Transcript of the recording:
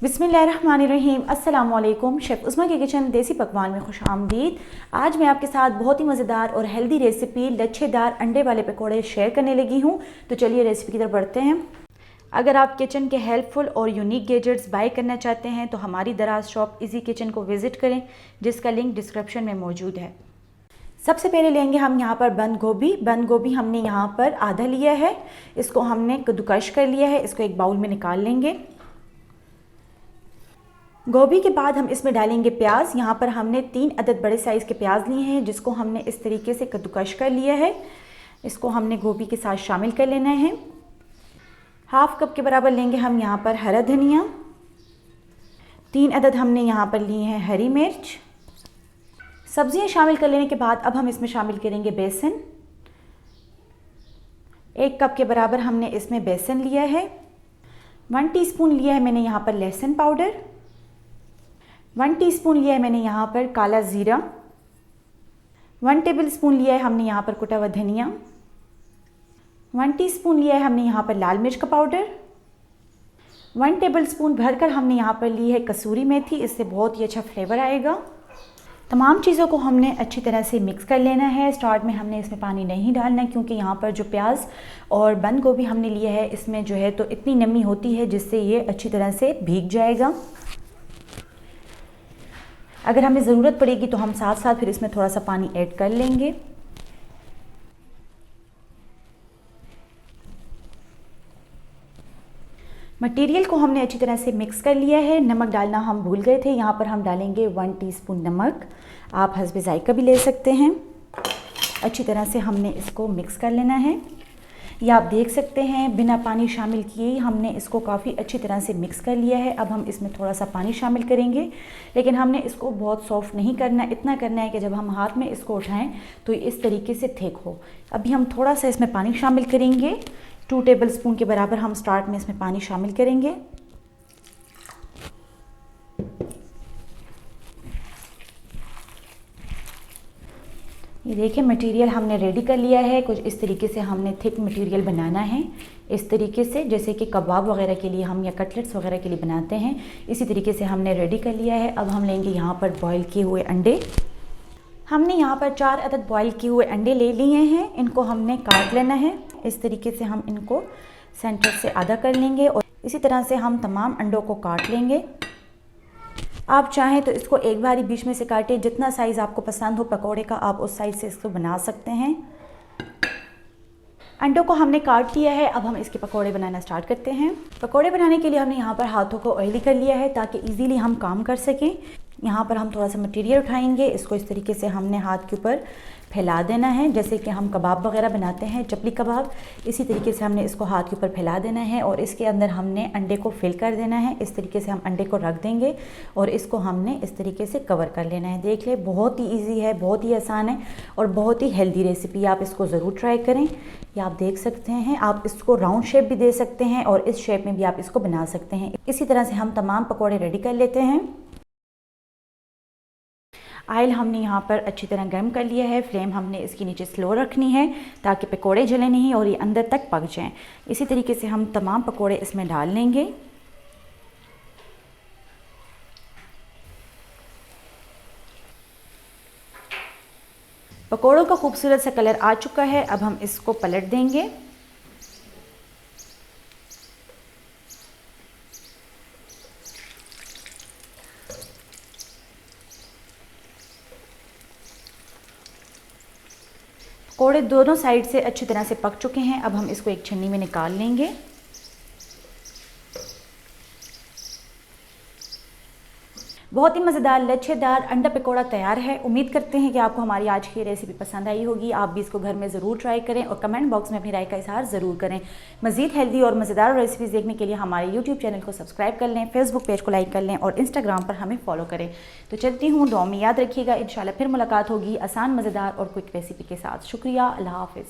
बिस्मिल्लाहिर्रहमानिर्रहीम। अस्सलाम वालेकुम। शेफ़ उस्मा के किचन देसी पकवान में खुश आमदीद। आज मैं आपके साथ बहुत ही मज़ेदार और हेल्दी रेसिपी लच्छेदार अंडे वाले पकौड़े शेयर करने लगी हूँ। तो चलिए रेसिपी की तरफ बढ़ते हैं। अगर आप किचन के हेल्पफुल और यूनिक गैजेट्स बाय करना चाहते हैं तो हमारी दराज शॉप इजी किचन को विज़िट करें, जिसका लिंक डिस्क्रिप्शन में मौजूद है। सबसे पहले लेंगे हम यहाँ पर बंद गोभी। बंद गोभी हमने यहाँ पर आधा लिया है, इसको हमने कद्दूकश कर लिया है। इसको एक बाउल में निकाल लेंगे। गोभी के बाद हम इसमें डालेंगे प्याज। यहाँ पर हमने 3 अदद बड़े साइज़ के प्याज लिए हैं, जिसको हमने इस तरीके से कद्दूकश कर लिया है। इसको हमने गोभी के साथ शामिल कर लेना है। हाफ कप के बराबर लेंगे हम यहाँ पर हरा धनिया। 3 अदद हमने यहाँ पर लिए हैं हरी मिर्च। सब्जियाँ शामिल कर लेने के बाद अब हम इसमें शामिल करेंगे बेसन। 1 कप के बराबर हमने इसमें बेसन लिया है। 1 टीस्पून लिया है मैंने यहाँ पर लहसुन पाउडर। 1 टीस्पून लिया है मैंने यहाँ पर काला ज़ीरा। 1 टेबलस्पून लिया है हमने यहाँ पर कुटा हुआ धनिया। 1 टीस्पून लिया है हमने यहाँ पर लाल मिर्च का पाउडर। 1 टेबलस्पून भरकर हमने यहाँ पर ली है कसूरी मेथी, इससे बहुत ही अच्छा फ्लेवर आएगा। तमाम चीज़ों को हमने अच्छी तरह से मिक्स कर लेना है। स्टार्ट में हमने इसमें पानी नहीं डालना है, क्योंकि यहाँ पर जो प्याज और बंद गोभी हमने लिया है इसमें जो है तो इतनी नमी होती है जिससे ये अच्छी तरह से भीग जाएगा। अगर हमें ज़रूरत पड़ेगी तो हम साथ साथ फिर इसमें थोड़ा सा पानी ऐड कर लेंगे। मटेरियल को हमने अच्छी तरह से मिक्स कर लिया है। नमक डालना हम भूल गए थे, यहाँ पर हम डालेंगे 1 टीस्पून नमक। आप हस्बे ज़ायका भी ले सकते हैं। अच्छी तरह से हमने इसको मिक्स कर लेना है। ये आप देख सकते हैं बिना पानी शामिल किए ही हमने इसको काफ़ी अच्छी तरह से मिक्स कर लिया है। अब हम इसमें थोड़ा सा पानी शामिल करेंगे, लेकिन हमने इसको बहुत सॉफ्ट नहीं करना। इतना करना है कि जब हम हाथ में इसको उठाएं तो इस तरीके से थिक हो। अभी हम थोड़ा सा इसमें पानी शामिल करेंगे। 2 टेबलस्पून के बराबर हम स्टार्ट में इसमें पानी शामिल करेंगे। ये देखिए मटेरियल हमने रेडी कर लिया है। कुछ इस तरीके से हमने थिक मटेरियल बनाना है, इस तरीके से जैसे कि कबाब वगैरह के लिए हम या कटलेट्स वगैरह के लिए बनाते हैं, इसी तरीके से हमने रेडी कर लिया है। अब हम लेंगे यहाँ पर बॉईल किए हुए अंडे। हमने यहाँ पर 4 अदद बॉईल किए हुए अंडे ले लिए हैं। इनको हमने काट लेना है। इस तरीके से हम इनको सेंटर से आधा कर लेंगे और इसी तरह से हम तमाम अंडों को काट लेंगे। आप चाहें तो इसको एक बार ही बीच में से काटें। जितना साइज़ आपको पसंद हो पकौड़े का आप उस साइज़ से इसको बना सकते हैं। अंडों को हमने काट लिया है। अब हम इसके पकौड़े बनाना स्टार्ट करते हैं। पकौड़े बनाने के लिए हमने यहाँ पर हाथों को ऑयली कर लिया है ताकि इजीली हम काम कर सकें। यहाँ पर हम थोड़ा सा मटेरियल उठाएंगे, इसको इस तरीके से हमने हाथ के ऊपर फैला देना है, जैसे कि हम कबाब वगैरह बनाते हैं, चपली कबाब। इसी तरीके से हमने इसको हाथ के ऊपर फैला देना है और इसके अंदर हमने अंडे को फिल कर देना है। इस तरीके से हम अंडे को रख देंगे और इसको हमने इस तरीके से कवर कर लेना है। देख ले बहुत ही ईजी है, बहुत ही आसान है और बहुत ही हेल्दी रेसिपी। आप इसको ज़रूर ट्राई करें। ये आप देख सकते हैं, आप इसको राउंड शेप भी दे सकते हैं और इस शेप में भी आप इसको बना सकते हैं। इसी तरह से हम तमाम पकौड़े रेडी कर लेते हैं। ऑयल हमने यहाँ पर अच्छी तरह गर्म कर लिया है। फ्लेम हमने इसकी नीचे स्लो रखनी है ताकि पकोड़े जले नहीं और ये अंदर तक पक जाएं। इसी तरीके से हम तमाम पकोड़े इसमें डाल लेंगे। पकोड़ों का खूबसूरत सा कलर आ चुका है। अब हम इसको पलट देंगे। पकोड़े दोनों साइड से अच्छी तरह से पक चुके हैं। अब हम इसको एक छन्नी में निकाल लेंगे। बहुत ही मज़ेदार लच्छेदार अंडा पकौड़ा तैयार है। उम्मीद करते हैं कि आपको हमारी आज की रेसिपी पसंद आई होगी। आप भी इसको घर में ज़रूर ट्राई करें और कमेंट बॉक्स में अपनी राय का इज़हार ज़रूर करें। मज़ीद हेल्दी और मज़ेदार रेसिपीज़ देखने के लिए हमारे यूट्यूब चैनल को सब्सक्राइब कर लें, फेसबुक पेज को लाइक कर लें और इंस्टाग्राम पर हमें फॉलो करें। तो चलती हूँ, दुआ में याद रखिएगा। इंशाल्लाह फिर मुलाकात होगी आसान, मज़ेदार और क्विक रेसिपी के साथ। शुक्रिया, अल्लाह हाफ़िज़।